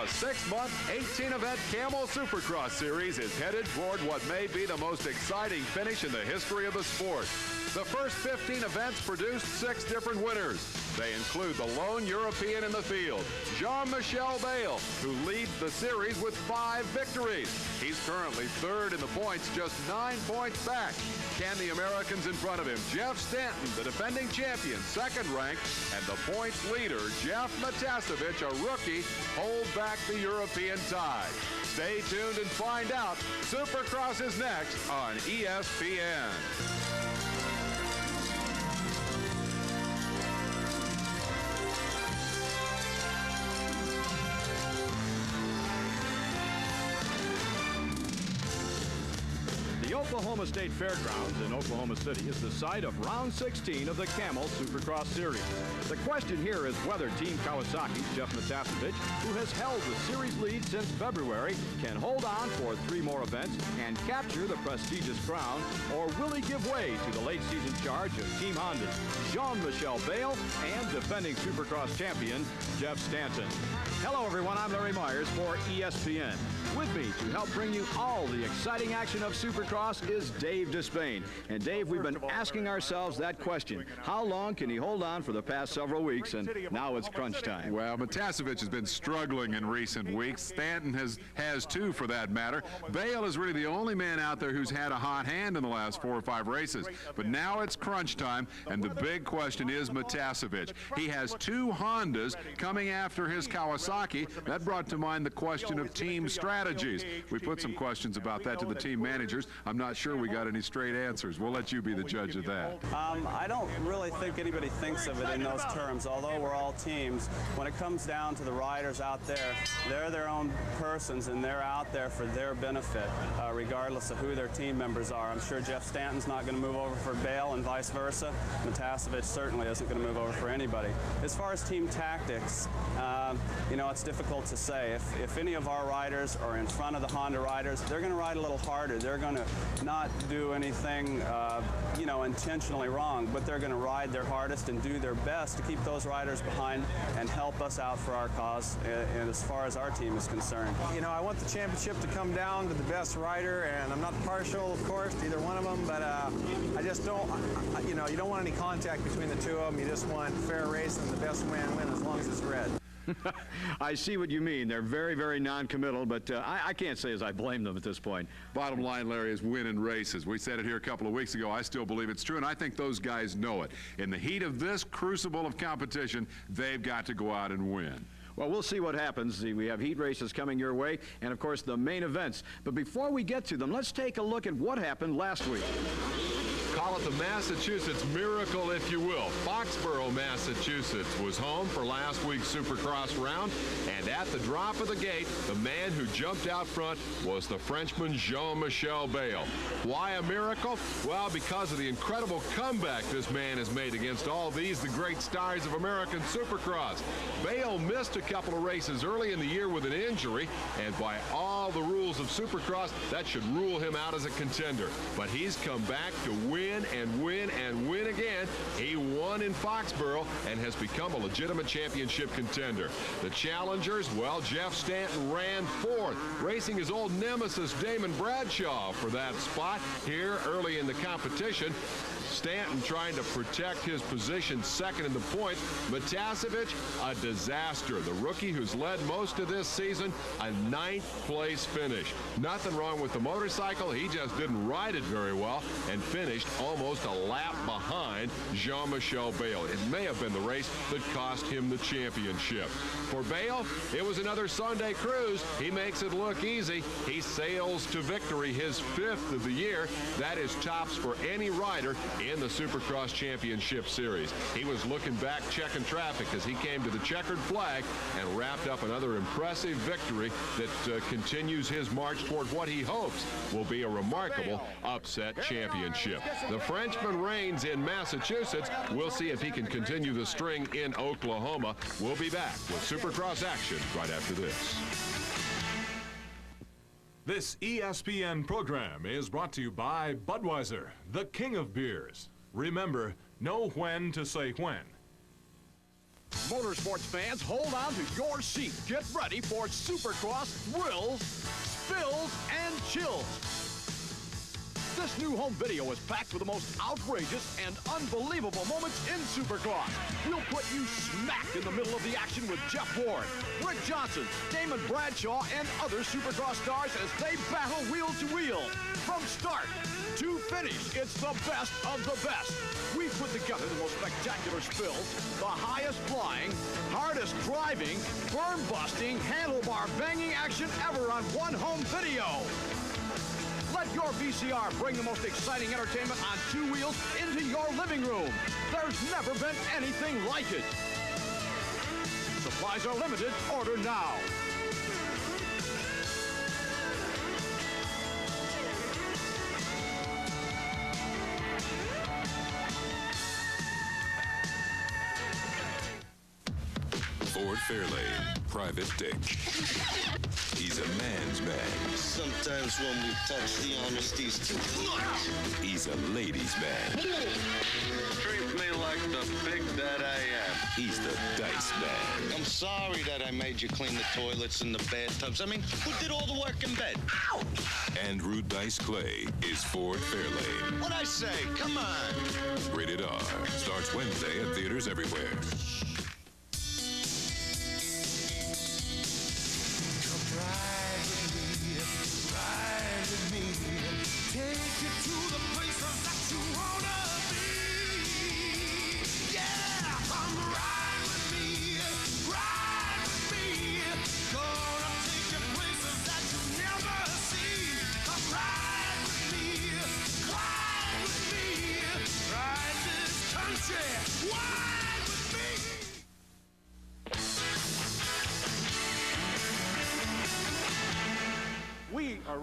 The 6-month, 18-event Camel Supercross Series is headed toward what may be the most exciting finish in the history of the sport. The first 15 events produced 6 different winners. They include the lone European in the field, Jean-Michel Bayle, who leads the series with 5 victories. He's currently 3rd in the points, just 9 points back. Can the Americans in front of him, Jeff Stanton, the defending champion, 2nd ranked, and the points leader, Jeff Motacevich, a rookie, hold back the European tide? Stay tuned and find out. Supercross is next on ESPN. The Oklahoma State Fairgrounds in Oklahoma City is the site of round 16 of the Camel Supercross Series. The question here is whether Team Kawasaki's Jeff Motacevich, who has held the series lead since February, can hold on for 3 more events and capture the prestigious crown, or will he give way to the late season charge of Team Honda's Jean-Michel Bayle and defending Supercross champion Jeff Stanton. Hello everyone, I'm Larry Myers for ESPN. With me to help bring you all the exciting action of Supercross is Dave Despain. And Dave, we've been asking ourselves that question. How long can he hold on for the past several weeks? And now it's crunch time. Well, Motacevich has been struggling in recent weeks. Stanton has too, for that matter. Bayle is really the only man out there who's had a hot hand in the last 4 or 5 races. But now it's crunch time, and the big question is Motacevich. He has 2 Hondas coming after his Kawasaki. That brought to mind the question of team strategies. We put some questions about that to the team managers. I'm not sure we got any straight answers. We'll let you be the judge of that. I don't really think anybody thinks of it in those terms, although we're all teams. When it comes down to the riders out there, they're their own persons, and they're out there for their benefit, regardless of who their team members are. I'm sure Jeff Stanton's not going to move over for Bayle and vice versa. Motacevich certainly isn't going to move over for anybody. As far as team tactics, you know, it's difficult to say. If any of our riders are in front of the Honda riders, they're going to ride a little harder. They're going to not do anything, you know, intentionally wrong, but they're going to ride their hardest and do their best to keep those riders behind and help us out for our cause, and as far as our team is concerned. You know, I want the championship to come down to the best rider, and I'm not partial, of course, to either one of them, but I just don't, you know, you don't want any contact between the 2 of them. You just want fair race and the best win as long as it's red. I see what you mean. They're very, very non-committal, but I can't say as I blame them at this point. Bottom line, Larry, is winning races. We said it here a couple of weeks ago. I still believe it's true, and I think those guys know it. In the heat of this crucible of competition, they've got to go out and win. Well, we'll see what happens. We have heat races coming your way, and of course the main events. But before we get to them, let's take a look at what happened last week. Call it the Massachusetts miracle, if you will. Foxborough, Massachusetts was home for last week's Supercross round, and at the drop of the gate, the man who jumped out front was the Frenchman Jean-Michel Bayle. Why a miracle? Well, because of the incredible comeback this man has made against all these, the great stars of American Supercross. Bayle missed a couple of races early in the year with an injury, and by all the rules of Supercross, that should rule him out as a contender. But he's come back to win and win and win again. He won in Foxborough and has become a legitimate championship contender. The challengers, well, Jeff Stanton ran 4th, racing his old nemesis Damon Bradshaw for that spot here early in the competition. Stanton trying to protect his position 2nd in the points. Motacevich, a disaster. The rookie who's led most of this season, a 9th place finish. Nothing wrong with the motorcycle. He just didn't ride it very well and finished almost a lap behind Jean-Michel Bayle. It may have been the race that cost him the championship. For Bayle, it was another Sunday cruise. He makes it look easy. He sails to victory, his 5th of the year. That is tops for any rider in the Supercross Championship Series. He was looking back, checking traffic as he came to the checkered flag and wrapped up another impressive victory that continues his march toward what he hopes will be a remarkable upset championship. The Frenchman reigns in Massachusetts. We'll see if he can continue the string in Oklahoma. We'll be back with Supercross action right after this. This ESPN program is brought to you by Budweiser, the king of beers. Remember, know when to say when. Motorsports fans, hold on to your seat. Get ready for Supercross thrills, spills, and chills. This new home video is packed with the most outrageous and unbelievable moments in Supercross. We'll put you smack in the middle of the action with Jeff Ward, Rick Johnson, Damon Bradshaw, and other Supercross stars as they battle wheel to wheel. From start to finish, it's the best of the best. We've put together the most spectacular spills, the highest flying, hardest driving, berm-busting, handlebar banging action ever on one home video. Let your VCR bring the most exciting entertainment on two wheels into your living room. There's never been anything like it. Supplies are limited. Order now. Ford Fairlane, Private Dick. He's a man's man. Sometimes when we touch, the honesty's too much. He's a ladies' man. Treat me like the big that I am. He's the dice man. I'm sorry that I made you clean the toilets and the bathtubs. I mean, who did all the work in bed? Ow! Andrew Dice Clay is Ford Fairlane. What'd I say? Come on. Rated R. Starts Wednesday at theaters everywhere.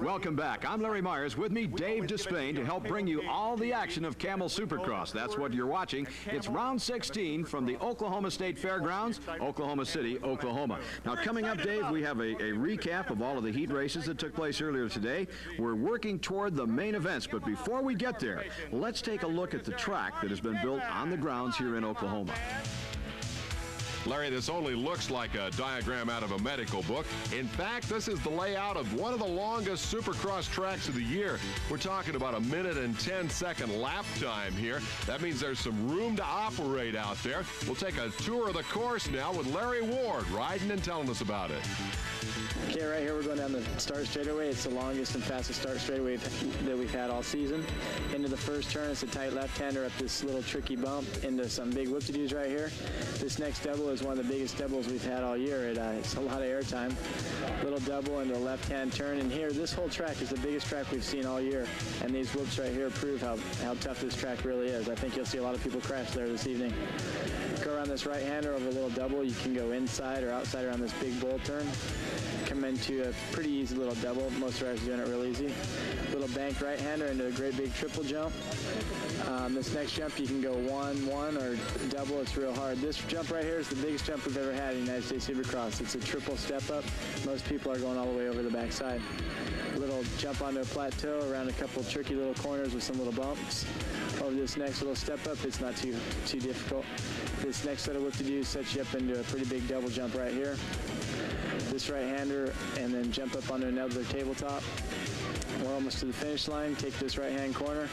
Welcome back. I'm Larry Myers. With me, Dave Despain, to help bring you all the action of Camel Supercross. That's what you're watching. It's round 16 from the Oklahoma State Fairgrounds, Oklahoma City, Oklahoma. Now, coming up, Dave, we have a recap of all of the heat races that took place earlier today. We're working toward the main events, but before we get there, let's take a look at the track that has been built on the grounds here in Oklahoma. Larry, this only looks like a diagram out of a medical book. In fact, this is the layout of one of the longest Supercross tracks of the year. We're talking about a 1 minute and 10-second lap time here. That means there's some room to operate out there. We'll take a tour of the course now with Larry Ward riding and telling us about it. Okay, right here we're going down the start straightaway. It's the longest and fastest start straightaway that we've had all season. Into the first turn, it's a tight left-hander up this little tricky bump into some big whoop-de-doos right here. This next double is one of the biggest doubles we've had all year. It's a lot of air time. Little double into a left-hand turn. And here, this whole track is the biggest track we've seen all year. And these whoops right here prove how tough this track really is. I think you'll see a lot of people crash there this evening. Go around this right-hander over a little double. You can go inside or outside around this big bull turn. Come into a pretty easy little double. Most riders are doing it real easy. Little banked right-hander into a great big triple jump. This next jump you can go 1-1 or double. It's real hard. This jump right here is the biggest jump we've ever had in United States Supercross. It's a triple step up. Most people are going all the way over the backside. Little jump onto a plateau around a couple tricky little corners with some little bumps. Over this next little step up, it's not too difficult. This next set of whoop-de-doos sets you up into a pretty big double jump right here. This right-hander, and then jump up onto another tabletop. We're almost to the finish line. Take this right-hand corner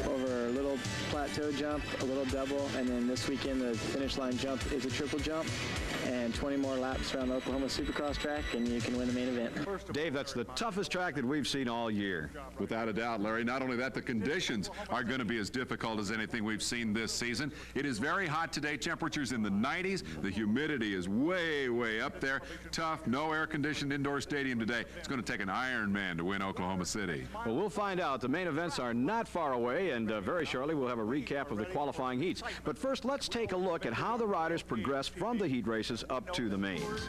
over a little plateau jump, a little double, and then this weekend the finish line jump is a triple jump, and 20 more laps around the Oklahoma Supercross track, and you can win the main event. Dave, that's the toughest track that we've seen all year. Without a doubt, Larry. Not only that, the conditions are going to be as difficult as anything we've seen this season. It is very hot today. Temperatures in the 90s. The humidity is way, way up there. Tough, no air-conditioned indoor stadium today. It's going to take an Iron Man to win Oklahoma City. Well, we'll find out. The main events are not far away, and very shortly we'll have a recap of the qualifying heats. But first, let's take a look at how the riders progress from the heat races up to the mains.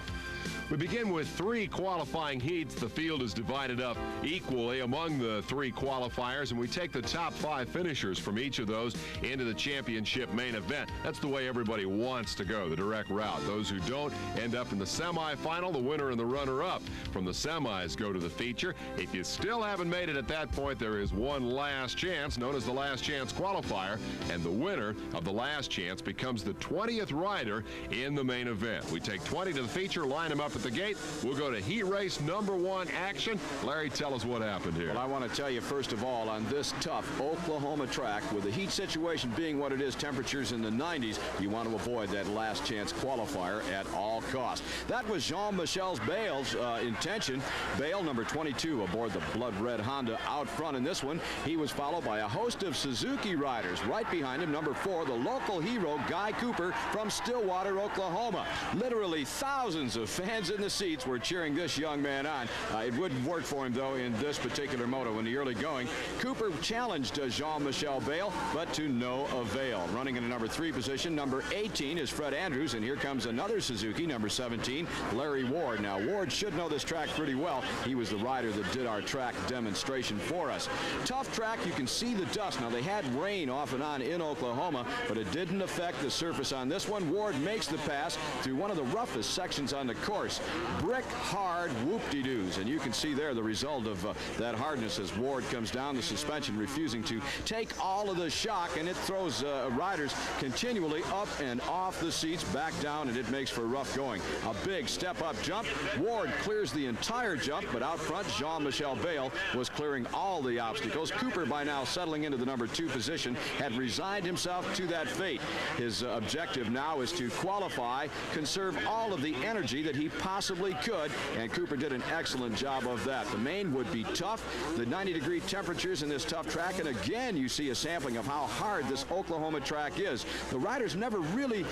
We begin with 3 qualifying heats. The field is divided up equally among the 3 qualifiers, and we take the top 5 finishers from each of those into the championship main event. That's the way everybody wants to go, the direct route. Those who don't end up in the semifinal. The winner and the runner-up from the semis go to the feature. If you still haven't made it at that point, there is one last chance, known as the last chance qualifier, and the winner of the last chance becomes the 20th rider in the main event. We take 20 to the feature, line them up at the gate. We'll go to heat race number 1 action. Larry, tell us what happened here. Well, I want to tell you, first of all, on this tough Oklahoma track, with the heat situation being what it is, temperatures in the 90s, you want to avoid that last chance qualifier at all costs. That was Jean-Michel Bale's intention. Bale, number 22, aboard the blood red Honda out front in this one. He was followed by a host of Suzuki riders. Right behind him, number 4, the local hero, Guy Cooper from Stillwater, Oklahoma. Literally thousands of fans in the seats were cheering this young man on. It wouldn't work for him, though, in this particular moto in the early going. Cooper challenged Jean-Michel Bale, but to no avail. Running in a number 3 position, number 18 is Fred Andrews, and here comes another Suzuki, number 17, Larry Ward. Now, Ward should know this track pretty well. He was the rider that did our track demonstration for us. Tough track. You can see the dust. Now, they had rain off and on in Oklahoma, but it didn't affect the surface on this one. Ward makes the pass through one of the roughest sections on the course. Brick hard whoop-de-doos, and you can see there the result of that hardness as Ward comes down the suspension, refusing to take all of the shock, and it throws riders continually up and off the seats, back down, and it makes for rough going. A big step-up jump. Ward clears the entire jump, but out front, Jean-Michel Bale was clearing all the obstacles. Cooper, by now settling into the number 2 position, had resigned himself to that fate. His objective now is to qualify, conserve all of the energy that he possibly could, and Cooper did an excellent job of that. The main would be tough, the 90-degree temperatures in this tough track, and again you see a sampling of how hard this Oklahoma track is. The riders never really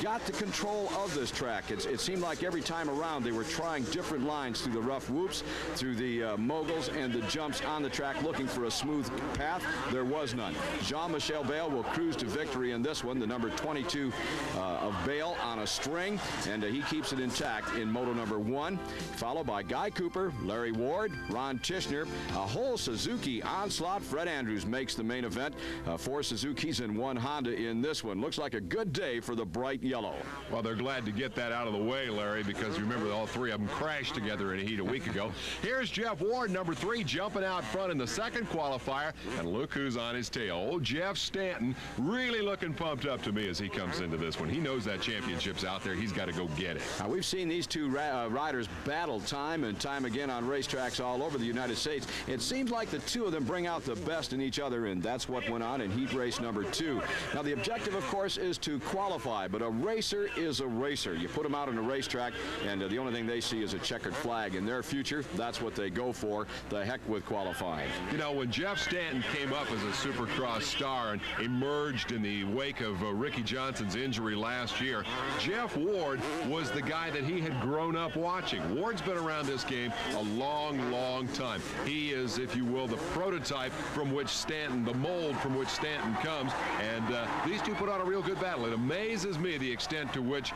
got the control of this track. It seemed like every time around they were trying different lines through the rough whoops, through the moguls and the jumps on the track, looking for a smooth path. There was none. Jean-Michel Bale will cruise to victory in this one, the number 22 of Bale on a string, and he keeps it intact in moto number 1, followed by Guy Cooper, Larry Ward, Ron Tishner, a whole Suzuki onslaught. Fred Andrews makes the main event. 4 Suzukis and 1 Honda in this one. Looks like a good day for the bright yellow. Well, they're glad to get that out of the way, Larry, because you remember all 3 of them crashed together in a heat a week ago. Here's Jeff Ward, number 3, jumping out front in the second qualifier, and look who's on his tail. Old Jeff Stanton, really looking pumped up to me as he comes into this one. He knows that championship's out there. He's got to go get it. Now, we've seen these 2 riders battle time and time again on racetracks all over the United States. It seems like the 2 of them bring out the best in each other, and that's what went on in heat race number 2. Now, the objective, of course, is to qualify, but a racer is a racer. You put them out on a racetrack, and the only thing they see is a checkered flag in their future. That's what they go for. The heck with qualifying. You know, when Jeff Stanton came up as a Supercross star and emerged in the wake of Ricky Johnson's injury last year, Jeff Ward was the guy that he had grown up watching. Ward's been around this game a long, long time. He is, if you will, the prototype from which Stanton, the mold from which Stanton comes, and these 2 put on a real good battle. It amazes me the extent to which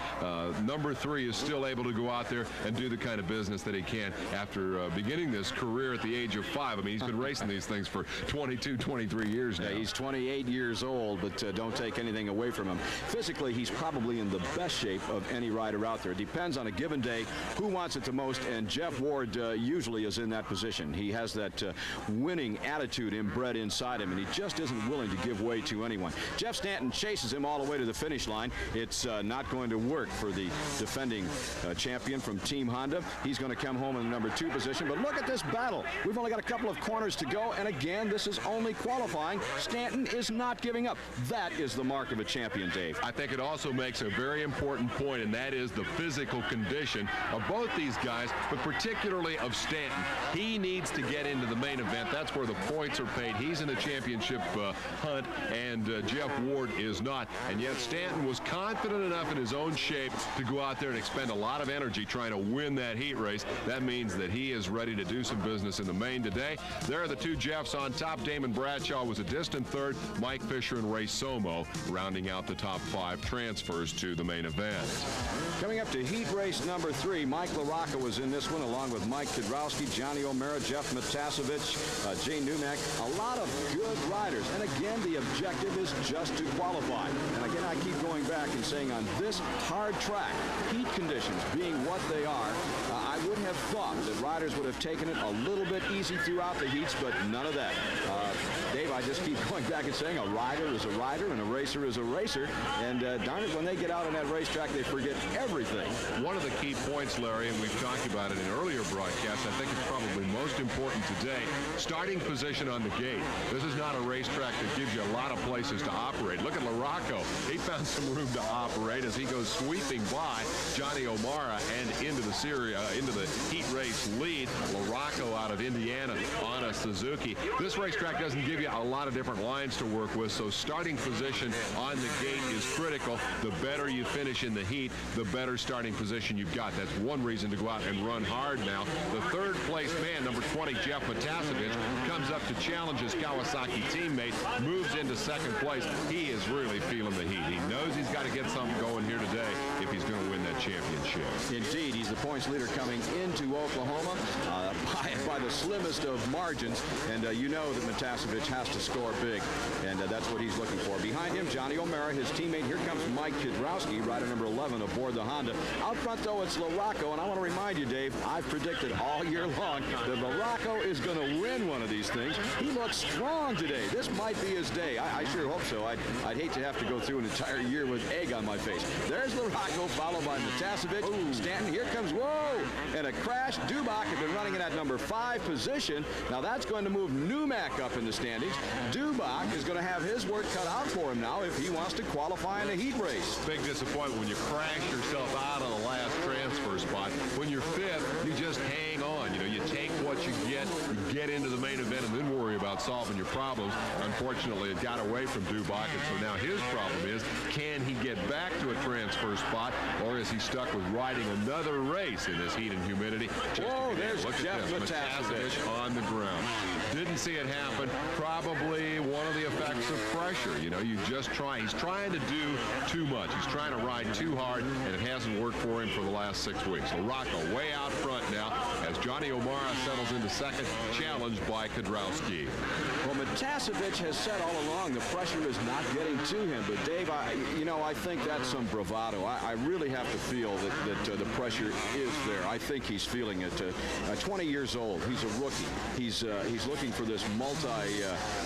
number 3 is still able to go out there and do the kind of business that he can after beginning this career at the age of 5. I mean, he's been racing these things for 22, 23 years now. Yeah, he's 28 years old, but don't take anything away from him. Physically, he's probably in the best shape of any rider out there. It depends on a given day who wants it the most, and Jeff Ward usually is in that position. He has that winning attitude inbred inside him, and he just isn't willing to give way to anyone. Jeff Stanton chases him all the way to the finish line. It's not going to work for the defending champion from Team Honda. He's going to come home in the number 2 position, but look at this battle. We've only got a couple of corners to go, and again, this is only qualifying. Stanton is not giving up. That is the mark of a champion, Dave. I think it also makes a very important point, and that is the physical condition of both these guys, but particularly of Stanton. He needs to get into the main event. That's where the points are paid. He's in the championship hunt, and Jeff Ward is not. And yet Stanton was confident enough in his own shape to go out there and expend a lot of energy trying to win that heat race. That means that he is ready to do some business in the main today. There are the 2 Jeffs on top. Damon Bradshaw was a distant 3rd. Mike Fisher and Ray Somo rounding out the top 5 transfers to the main event. Coming up to heat race number 3. Mike LaRocca was in this one, along with Mike Kudrowski, Johnny O'Mara, Jeff Matasevich, Gene Numek. A lot of good riders. And again, the objective is just to qualify. And again, I keep going back and saying on this hard track, heat conditions being what they are, I would have thought that riders would have taken it a little bit easy throughout the heats, but none of that. Dave, I just keep going back and saying a rider is a rider and a racer is a racer. And darn it, when they get out on that racetrack, they forget everything. One of the key points, Larry, and we've talked about it in earlier broadcasts, I think it's probably most important today, starting position on the gate. This is not a racetrack that gives you a lot of places to operate. Look at LaRocco. He found some room to operate as he goes sweeping by Johnny O'Mara and into the heat race lead. LaRocco out of Indiana on a Suzuki. This racetrack doesn't give you a lot of different lines to work with, so starting position on the gate is critical. The better you finish in the heat, the better starting position you've got. That's one reason to go out and run hard now. The third place man, number 20, Jeff Matasevich, comes up to challenge his Kawasaki teammate, moves into second place. He is really feeling the heat. He knows he's got to get something going here today if he's going to win that championship. Indeed, he's the points leader coming into Oklahoma by the slimmest of margins, and you know that Matasevich has to score big, and that's what he's looking for. Behind him, Johnny O'Mara, his teammate. Here comes Mike Kudrowski, rider number 11 aboard the Honda. Out front, though, it's LaRocco, and I want to remind you, Dave, I've predicted all year long that LaRocco is going to win one of these things. He looks strong today. This might be his day. I sure hope so. I'd hate to have to go through an entire year with egg on my face. There's LaRocco, followed by Matasevich. Stanton, here comes, whoa, and a crash. Dubach had been running in that number 5 position. Now that's going to move Numek up in the standings. Dubach is going to have his work cut out for him now if he wants to qualify in a heat race. Big disappointment when you crash yourself out on the last transfer spot. When you're 5th, you just hang on. You know, you take what you get into the main event, and then worry about solving your problems. Unfortunately, it got away from Dubach, and so now his problem is, can he get back to a transfer spot, or is he stuck with riding another race in this heat and humidity? Whoa, there's Jeff Matasevich on the ground. Didn't see it happen. Probably one of the effects of pressure. You know, you just try. He's trying to do too much. He's trying to ride too hard, and it hasn't worked for him for the last 6 weeks. LaRocco way out front now as Johnny O'Mara settles into second, challenged by Kudrowski. Well, Matasevich has said all along the pressure is not getting to him. But, Dave, I think that's some bravado. I really have to feel that the pressure is there. I think he's feeling it. 20 years old. He's a rookie. He's looking for this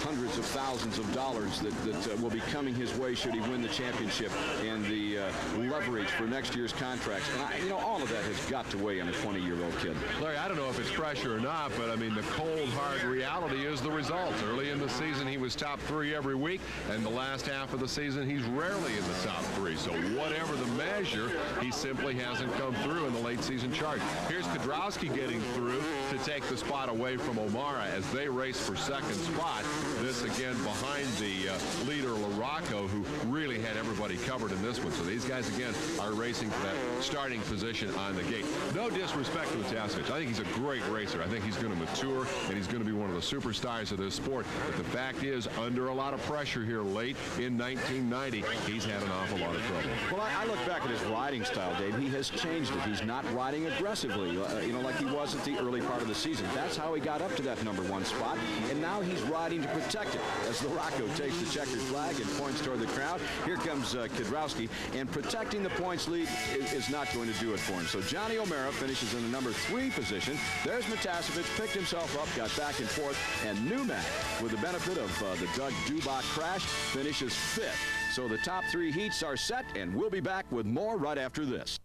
hundreds of thousands of dollars that will be coming his way should he win the championship, and the leverage for next year's contracts. And, all of that has got to weigh on a 20-year-old kid. Larry, I don't know if it's pressure or not, but, I mean, the cold, hard reality is the results. Early in the season, he was top 3 every week, and the last half of the season, he's rarely in the top 3. So whatever the measure, he simply hasn't come through in the late season chart. Here's Kudrowski getting through to take the spot away from O'Mara as they race for second spot. This again behind the leader LaRocco, who really had everybody covered in this one. So these guys again are racing for that starting position on the gate. No disrespect to Matasevich. I think he's a great racer. I think he's going to mature, and he's going to be one of the superstars of this sport. But the fact is, under a lot of pressure here late in 1990, he's had an awful lot of trouble. Well, I look back at his riding style, Dave. He has changed it. He's not riding aggressively, like he was at the early part of the season. That's how he got up to that number 1 spot, and now he's riding to protect it. As LaRocco takes the checkered flag and points toward the crowd, here comes Kudrowski, and protecting the points lead is not going to do it for him. So Johnny O'Mara finishes in the number 3 position. There's Matasevich, picked himself up, got back and forth, and Numek, with the benefit of the Doug Dubach crash, finishes 5th. So the top 3 heats are set, and we'll be back with more right after this.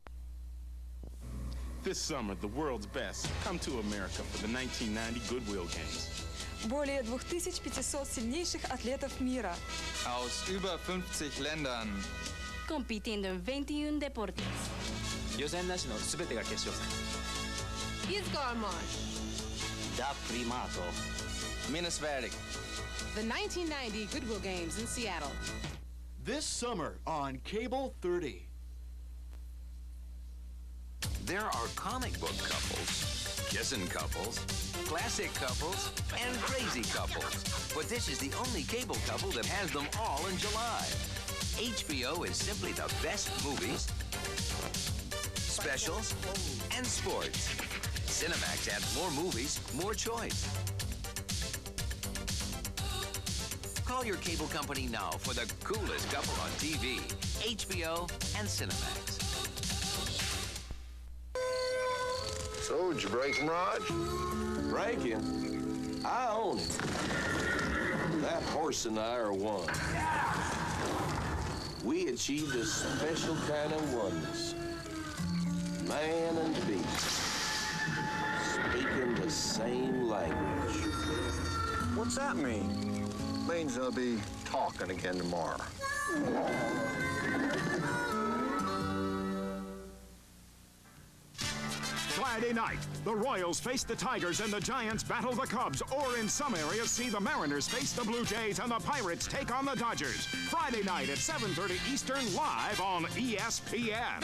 This summer, the world's best come to America for the 1990 Goodwill Games. Более 2500 сильнейших атлетов мира. Aus über 50 Ländern. Compitiendo en 21 deportes. 予選なしの全てが決勝戦。Izgarmosh. Da Primato. Minneswerk. The 1990 Goodwill Games in Seattle. This summer on Cable 30. There are comic book couples, kissing couples, classic couples, and crazy couples. But this is the only cable couple that has them all in July. HBO is simply the best movies, specials, and sports. Cinemax adds more movies, more choice. Call your cable company now for the coolest couple on TV, HBO, and Cinemax. So, did you break him, Raj? Break him? I own him. That horse and I are one. We achieved a special kind of oneness. Man and beast, speaking the same language. What's that mean? Means they'll be talking again tomorrow. Friday night, the Royals face the Tigers and the Giants battle the Cubs, or in some areas see the Mariners face the Blue Jays and the Pirates take on the Dodgers. Friday night at 7:30 Eastern, live on ESPN.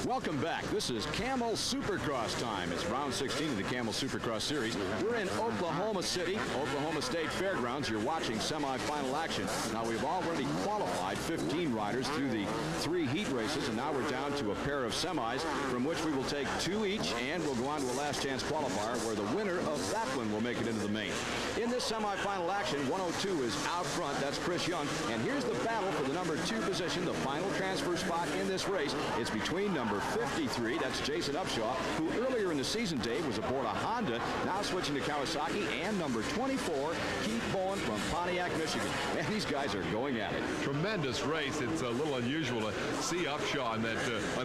Welcome back. This is Camel Supercross time. It's round 16 of the Camel Supercross Series. We're in Oklahoma City, Oklahoma State Fairgrounds. You're watching semifinal action. Now, we've already qualified 15 riders through the 3 heat races, and now we're down to a pair of semis from which we will take 2 each, and we'll go on to a last chance qualifier where the winner of that one will make it into the main. In this semifinal action, 102 is out front. That's Chris Young. And here's the battle for the number 2 position, the final transfer spot in this race. It's between number 53, that's Jason Upshaw, who earlier in the season, Dave, was aboard a Honda, now switching to Kawasaki, and number 24, Keith Bowen from Pontiac, Michigan. And these guys are going at it. Tremendous race. It's a little unusual to see Upshaw on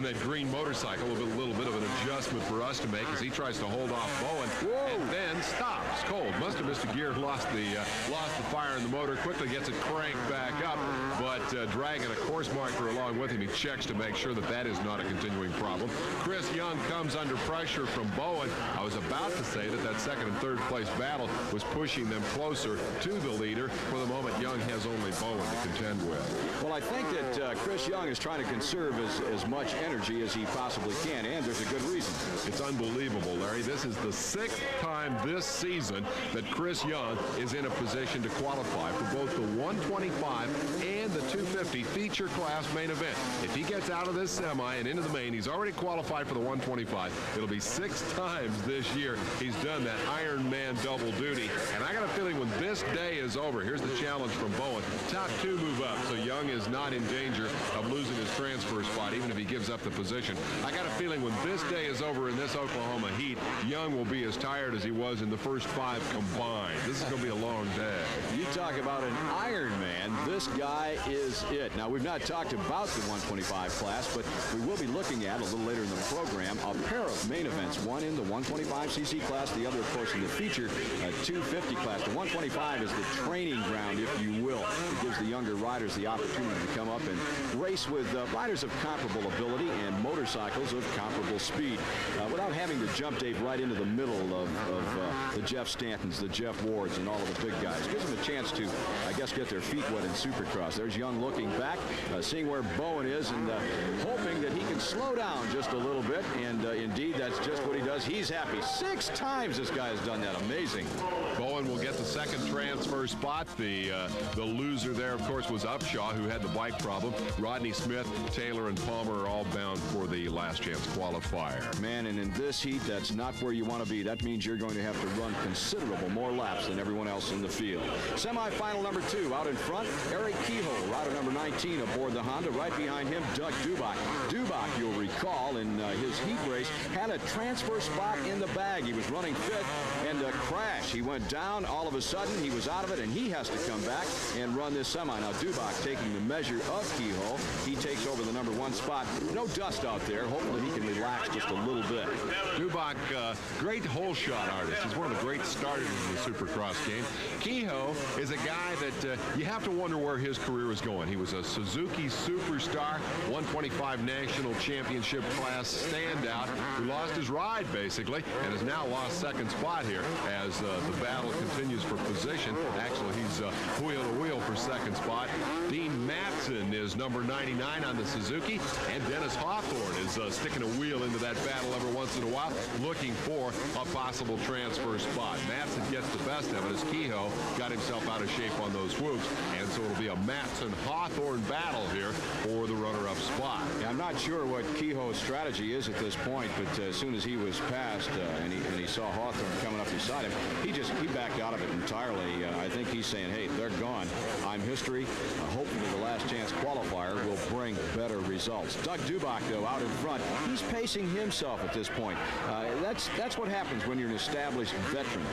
that green motorcycle. A little bit of an adjustment for us to make as he tries to hold off Bowen. Whoa. And then stops cold. Must have missed a gear, lost the fire in the motor, quickly gets it cranked back up, but dragging a course marker along with him. He checks to make sure that is not a continuing problem. Chris Young comes under pressure from Bowen. I was about to say that second and third place battle was pushing them closer to the leader. For the moment, Young has only Bowen to contend with. Well, I think that Chris Young is trying to conserve as much energy as he possibly can, and there's a good reason. It's unbelievable, Larry. This is the 6th time this season that Chris Young is in a position to qualify for both the 125 and the 250 feature class main event. If he gets out of this semi and into the main, he's already qualified for the 125. It'll be 6 times this year he's done that Iron Man double duty. And I got a feeling when this day is over, here's the challenge from Bowen. Top 2 move up, so Young is not in danger of losing his transfer spot, even if he gives up the position. I got a feeling when this day is over in this Oklahoma heat, Young will be as tired as he was in the first 5 combined. This is going to be a long day. You talk about an Iron Man, this guy is it. Now, we've not talked about the 125 class, but we will be looking at, a little later in the program, a pair of main events. One in the 125cc class, the other, of course, in the feature 250 class. The 125 is the training ground, if you will. It gives the younger riders the opportunity to come up and race with riders of comparable ability and motorcycles of comparable speed without having to jump, Dave, right into the middle of the Jeff Stantons, the Jeff Wards, and all of the big guys. Gives them a chance to, I guess, get their feet wet in Supercross. There's Young looking back, seeing where Bowen is, and hoping that he can slow down just a little bit, and indeed, that's just what he does. He's happy. 6 times this guy has done that. Amazing. Bowen will get the second transfer spot. The loser there, of course, was Upshaw, who had the bike problem. Rodney Smith, Taylor, and Palmer are all bound for the last chance qualifier. Man, and in this heat, that's not where you want to be. That means you're going to have to run considerable more laps than everyone else in the field. Semi-final number 2, out in front, Eric Kehoe, rider number 19 aboard the Honda. Right behind him, Doug Dubach. Dubach, you'll recall, in his heat race, had a transfer spot in the bag. He was running 5th, and a crash. He went down. All of a sudden, he was out of it, and he has to come back and run this semi. Now, Dubach taking the measure of Kehoe. He takes over the number 1 spot. No dust out there. Hopefully, he can relax just a little bit. Dubach, great hole shot artist. He's one of the great starters in the Supercross game. Kehoe is a guy that you have to wonder where his career is going. He was a Suzuki Superstar, 125 National Championship class standout, who lost his ride, basically, and has now lost second spot here as the battle continues for position. Actually, he's wheel to wheel for second spot. Dean Matson is number 99 on the Suzuki, and Dennis Hawthorne is sticking a wheel into that battle every once in a while, looking for a possible transfer spot. Matson gets the best of it as Kehoe got himself out of shape on those whoops, and so it'll be a Matson-Hawthorne battle here for the runner-up spot. Yeah, I'm not sure what Kehoe's strategy is at this point, but as soon as he was passed and he saw Hawthorne coming up beside him, he backed out of it entirely. I think he's saying, hey, they're gone. I'm history. Hopefully the last chance qualifier will bring better results. Doug Dubach, though, out in front. He's pacing himself at this point. That's what happens when you're an established veteran.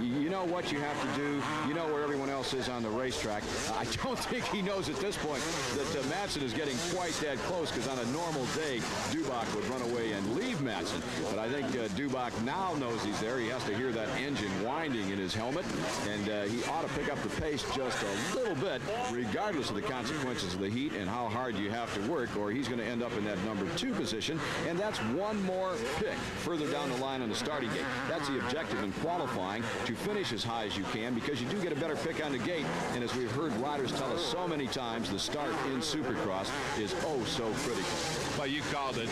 You know what you have to do. You know where everyone else is on the racetrack. I don't think he knows at this point that Matson is getting quite that close, because on a normal day, Dubach would run away and leave Matson. But I think Dubach now knows he's there. He has to hear that engine winding in his helmet, and he ought to pick up the pace just a little bit, regardless of the consequences of the heat and how hard you have to work, or he's going to end up in that number 2 position, and that's one more pick further down the line on the starting gate. That's the objective in qualifying, to finish as high as you can, because you do get a better pick on the gate, and as we've heard riders tell us so many times, the start in Supercross is oh so critical. Well, you called it.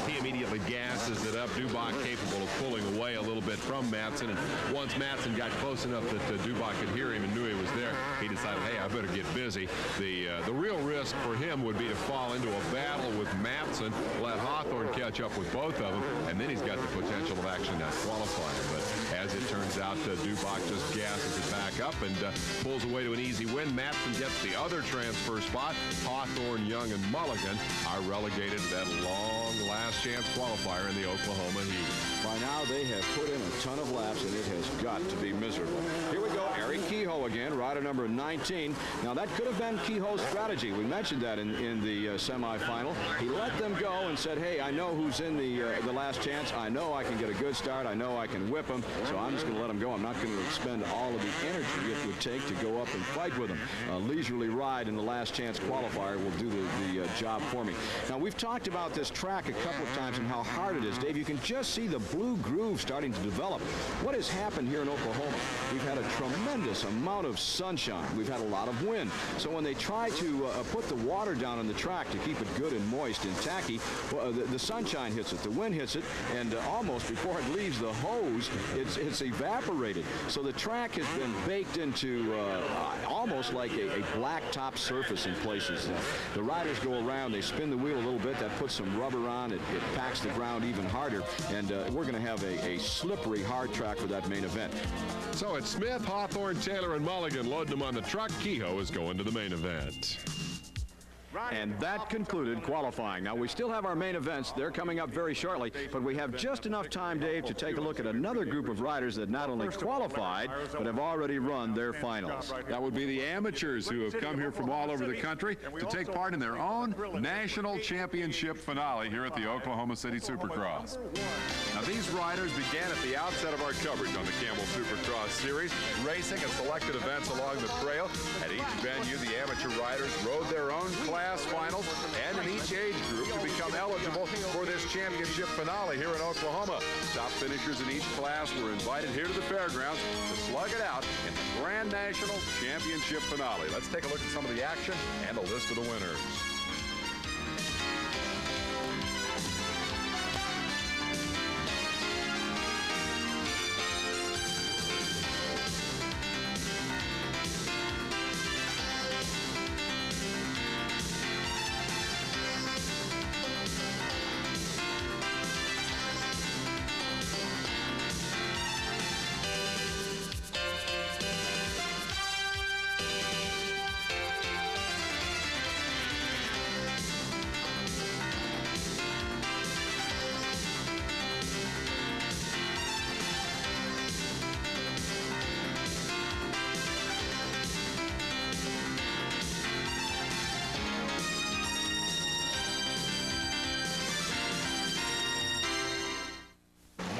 He immediately gasses it up. Dubach capable of pulling away a little bit from Matson, and once Matson got close enough that Dubach could hear him and knew he was there, he decided, hey, I better get busy. The real risk for him would be to fall into a battle with Matson, let Hawthorne catch up with both of them, and then he's got the potential of actually not qualifying. But as it turns out, Dubach just gasses it back up and pulls away to an easy win. Matson gets the other transfer spot. Hawthorne, Young, and Mulligan are relegated to that long last chance qualifier in the Oklahoma heat. By now, they have put in a ton of laps, and it has got to be miserable. Here we go, Eric Kehoe again, rider number 19. Now, that could have been Kehoe's strategy. We mentioned that in the semifinal. He let them go and said, hey, I know who's in the last chance. I know I can get a good start. I know I can whip him, so I'm just going to let him go. I'm not going to expend all of the energy it would take to go up and fight with him. A leisurely ride in the last chance qualifier will do the job for me. Now, we've talked about this track a couple of times and how hard it is. Dave, you can just see the blue groove starting to develop. What has happened here in Oklahoma? We've had a tremendous amount of sunshine. We've had a lot of wind. So when they try to put the water down on the track to keep it good and moist and tacky, well, the sunshine hits it, the wind hits it, and almost before it leaves the hose, it's evaporated. So the track has been baked into almost like a black top surface in places. The riders go around, they spin the wheel a little bit, that puts some rubber on, it packs the ground even harder, and we're going to have a slippery, hard track for that main event. So it's Smith, Hawthorne, Taylor, and Mulligan loading them on the truck. Kehoe is going to the main event. And that concluded qualifying. Now, we still have our main events. They're coming up very shortly, but we have just enough time, Dave, to take a look at another group of riders that not only qualified, but have already run their finals. That would be the amateurs who have come here from all over the country to take part in their own national championship finale here at the Oklahoma City Supercross. Now, these riders began at the outset of our coverage on the Camel Supercross Series, racing at selected events along the trail. At each venue, the amateur riders rode their own class finals and in each age group to become eligible for this championship finale here in Oklahoma. Top finishers in each class were invited here to the fairgrounds to slug it out in the Grand National Championship finale. Let's take a look at some of the action and a list of the winners.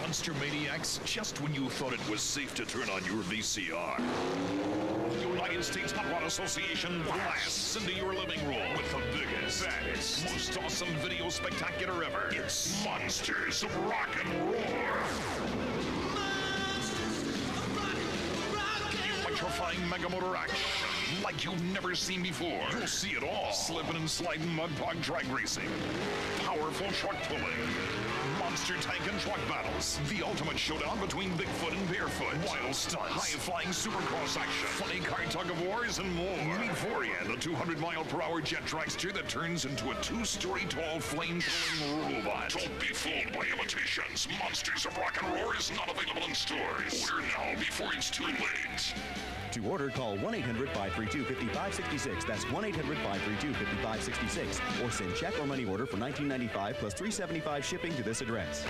Monster Maniacs just when you thought it was safe to turn on your VCR. The United States Hot Rod Association blasts into your living room with the biggest, baddest, most awesome video spectacular ever. It's Monsters of Rock and Roar. electrifying mega motor action like you've never seen before. You'll see it all. Slipping and sliding mud pog drag racing. Powerful truck pulling. Monster tank and truck battles. The ultimate showdown between Bigfoot and Barefoot. Wild stunts. High-flying supercross action. Funny car tug-of-wars and more. Meet Vorian, the 200-mile-per-hour jet dragster that turns into a 2-story tall flame-throwing robot. Don't be fooled by imitations. Monsters of Rock and Roar is not available in stores. Order now before it's too late. To order, call 1-800-532-5566. That's 1-800-532-5566. Or send check or money order for $19.95 plus $3.75 shipping to this address.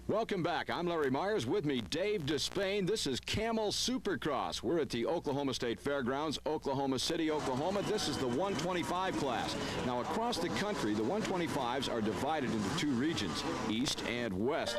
Welcome back. I'm Larry Myers. With me, Dave Despain. This is Camel Supercross. We're at the Oklahoma State Fairgrounds, Oklahoma City, Oklahoma. This is the 125 class. Now, across the country, the 125s are divided into two regions, East and West.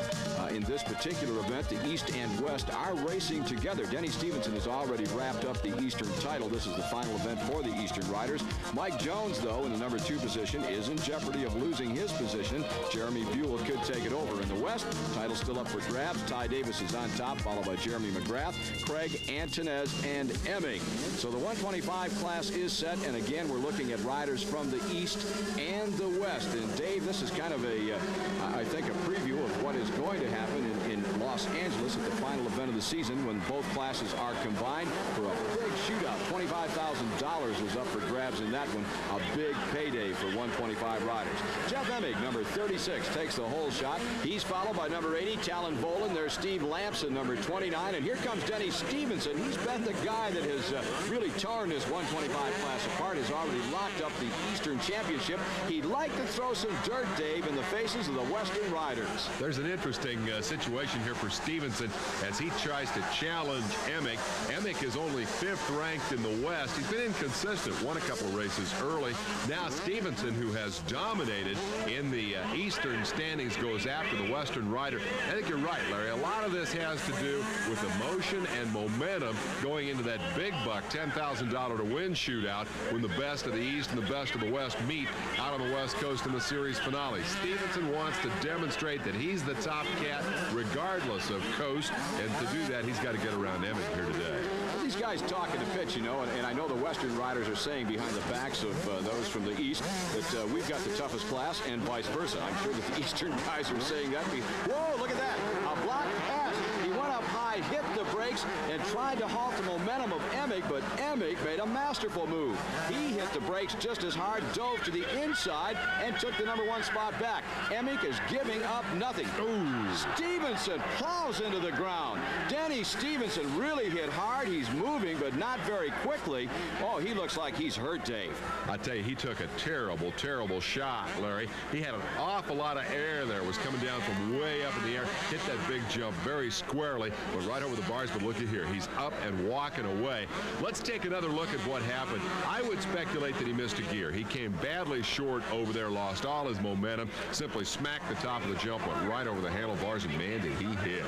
In this particular event, the East and West are racing together. Denny Stevenson has already wrapped up the Eastern title. This is the final event for the Eastern riders. Mike Jones, though, in the number 2 position, is in jeopardy of losing his position. Jeremy Buell could take it over. In the West, title still up for grabs. Ty Davis is on top, followed by Jeremy McGrath, Craig Antonez, and Emming. So the 125 class is set, and again, we're looking at riders from the East and the West. And Dave, this is kind of I think a preview of what is going to happen in Los Angeles at the final event of the season when both classes are combined for a big shootout. $25,000 is up for grabs in that one. A big payday for 125 riders. Jeff Emming, number 36, takes the whole shot. He's followed by number 80, Talon Volan. There's Steve Lamson, number 29. And here comes Denny Stevenson. He's been the guy that has really torn this 125 class apart, has already locked up the Eastern Championship. He'd like to throw some dirt, Dave, in the faces of the Western riders. There's an interesting situation here for Stevenson as he tries to challenge Emick. Emick is only 5th ranked in the West. He's been inconsistent, won a couple of races early. Now Stevenson, who has dominated in the Eastern standings, goes after the Western rider. I think you're right, Larry. A lot of this has to do with emotion and momentum going into that big buck, $10,000 to win shootout when the best of the East and the best of the West meet out on the West Coast in the series finale. Stevenson wants to demonstrate that he's the top cat regardless of coast, and to do that, he's got to get around Emmett here today. These guys talking to pitch, you know, and I know the Western riders are saying behind the backs of those from the East that we've got the toughest class and vice versa. I'm sure that the Eastern guys are saying that. Whoa, look at that. A block pass. He went up high, hit the brakes, and tried to halt the momentum of Emick, but Emick made a masterful move. He hit the brakes just as hard, dove to the inside, and took the number 1 spot back. Emick is giving up nothing. Ooh. Stevenson plows into the ground. Denny Stevenson really hit hard. He's moving, but not very quickly. Oh, he looks like he's hurt, Dave. I tell you, he took a terrible, terrible shot, Larry. He had an awful lot of air there. Was coming down from way up in the air. Hit that big jump very squarely, but right over the bars. But look at here. He's up and walking away. Let's take another look at what happened. I would speculate that he missed a gear. He came badly short over there, lost all his momentum, simply smacked the top of the jump, went right over the handlebars, and man, did he hit.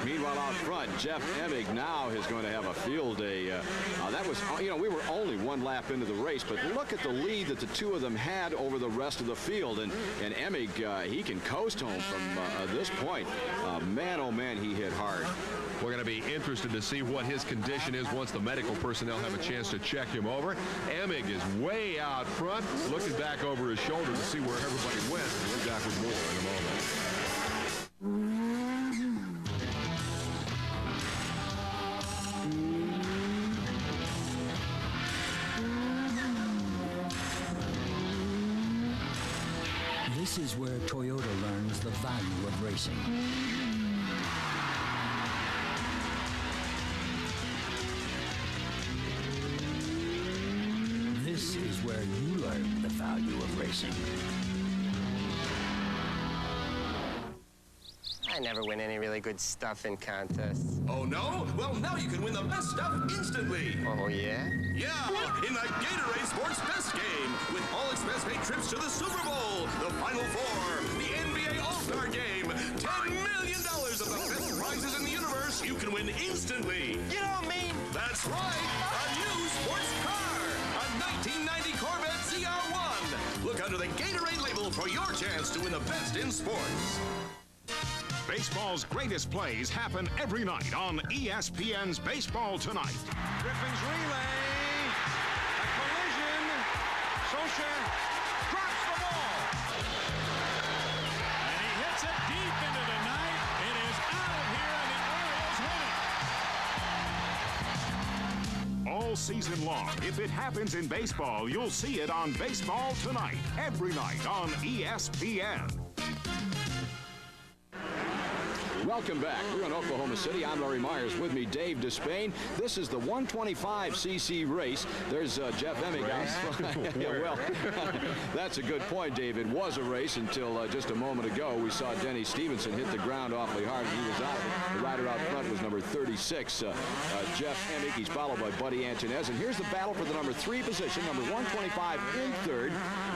Meanwhile, out front, Jeff Emmig now is going to have a field day. That was, you know, we were only 1 lap into the race, but look at the lead that the two of them had over the rest of the field. And Emmig, he can coast home from this point. Man, oh man, he hit hard. We're going to be interested to see what his condition is once the medical personnel have a chance to check him over. Emmig is way out front, looking back over his shoulder to see where everybody went. We'll be back with more in a moment. This is where Toyota learns the value of racing. This is where you learn the value of racing. I never win any really good stuff in contests. Oh, no? Well, now you can win the best stuff instantly. Oh, yeah? Yeah, in the Gatorade Sports Best Game, with all expense-paid trips to the Super Bowl, the Final Four, the NBA All-Star Game, $10 million of the best prizes in the universe you can win instantly. You don't mean... That's right, a new sports car, a 1990 Corvette ZR1. Look under the Gatorade label for your chance to win the best in sports. Baseball's greatest plays happen every night on ESPN's Baseball Tonight. Griffin's relay. A collision. Socha drops the ball. And he hits it deep into the night. It is out of here, and the Orioles win it. All season long, if it happens in baseball, you'll see it on Baseball Tonight, every night on ESPN. Welcome back. We're in Oklahoma City. I'm Larry Myers. With me, Dave Despain. This is the 125cc race. There's Jeff Emig. Yeah, well, that's a good point, Dave. It was a race until just a moment ago. We saw Denny Stevenson hit the ground awfully hard, and he was out of it. The rider out front was number 36, Jeff Emig. He's followed by Buddy Antunez. And here's the battle for the number 3 position. Number 125 in third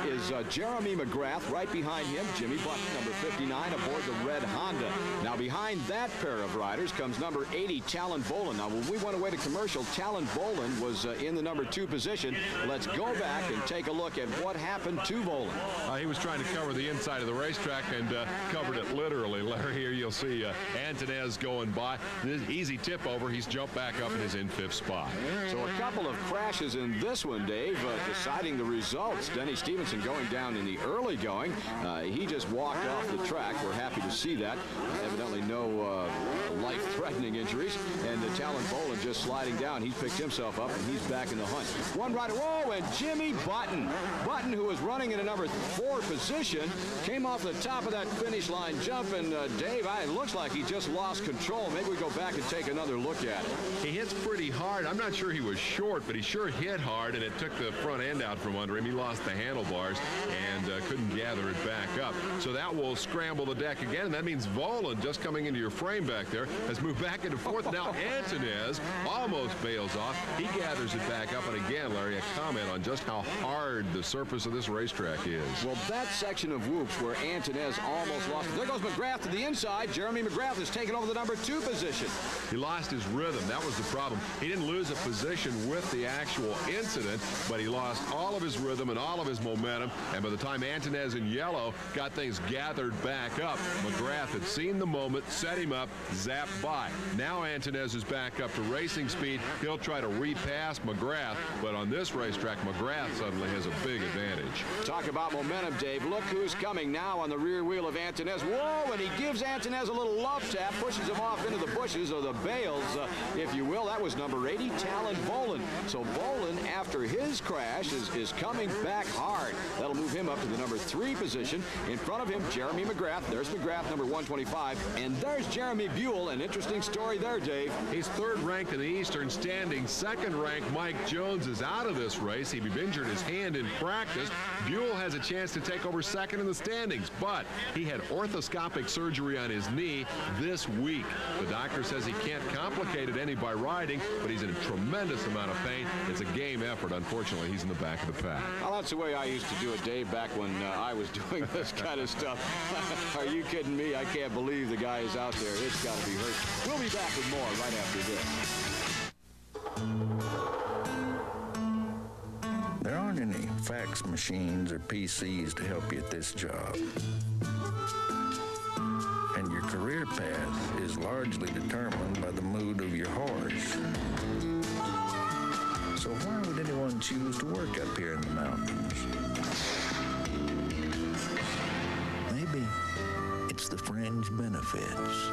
is Jeremy McGrath. Right behind him, Jimmy Button, number 59, aboard the red Honda. Now, behind that pair of riders comes number 80, Talon Boland. Now, when we went away to commercial, Talon Boland was in the number 2 position. Let's go back and take a look at what happened to Boland. He was trying to cover the inside of the racetrack and covered it literally. Larry, here you'll see Antunez going by. Easy tip over. He's jumped back up and is in 5th spot. So a couple of crashes in this one, Dave, deciding the results. Denny Stevenson going down in the early going. He just walked off the track. We're happy to see that. Evidently no life-threatening injuries. And Talon Boland just sliding down. He's picked himself up, and he's back in the hunt. One rider, whoa, and Jimmy Button. Button, who was running in a number 4 position, came off the top of that finish line jump, and Dave, it looks like he just lost control. Maybe we go back and take another look at it. He hits pretty hard. I'm not sure he was short, but he sure hit hard, and it took the front end out from under him. He lost the handlebars and couldn't gather it back up. So that will scramble the deck again, and that means Boland, just coming into your frame back there, has moved back into 4th. Now Antunez almost bails off. He gathers it back up, and again, Larry, a comment on just how hard the surface of this racetrack is. Well, that section of whoops where Antunez almost lost it. There goes McGrath to the inside. Jeremy McGrath has taken over the number 2 position. He lost his rhythm. That was the problem. He didn't lose a position with the actual incident, but he lost all of his rhythm and all of his momentum, and by the time Antunez in yellow got things gathered back up, McGrath had seen the moment, set him up, zapped by. Now Antunez is back up to racing speed. He'll try to repass McGrath, but on this racetrack, McGrath suddenly has a big advantage. Talk about momentum, Dave. Look who's coming now on the rear wheel of Antunez. Whoa, and he gives Antunez a little love tap, pushes him off into the bushes, or the bales, if you will. That was number 80, Talon Boland. So Boland, after his crash, is coming back hard. That'll move him up to the number 3 position. In front of him, Jeremy McGrath. There's McGrath, number 125. And there's Jeremy Buell. An interesting story there, Dave. He's 3rd ranked in the Eastern standing. 2nd ranked Mike Jones is out of this race. He injured his hand in practice. Buell has a chance to take over 2nd in the standings, but he had orthoscopic surgery on his knee this week. The doctor says he can't complicate it any by riding, but he's in a tremendous amount of pain. It's a game effort. Unfortunately, he's in the back of the pack. Well, that's the way I used to do it, Dave, back when I was doing this kind of stuff. Are you kidding me? I can't believe the guy is out there. It's got to be hurt. We'll be back with more right after this. There aren't any fax machines or PCs to help you at this job. And your career path is largely determined by the mood of your horse. So why would anyone choose to work up here in the mountains? Maybe it's the fringe benefits.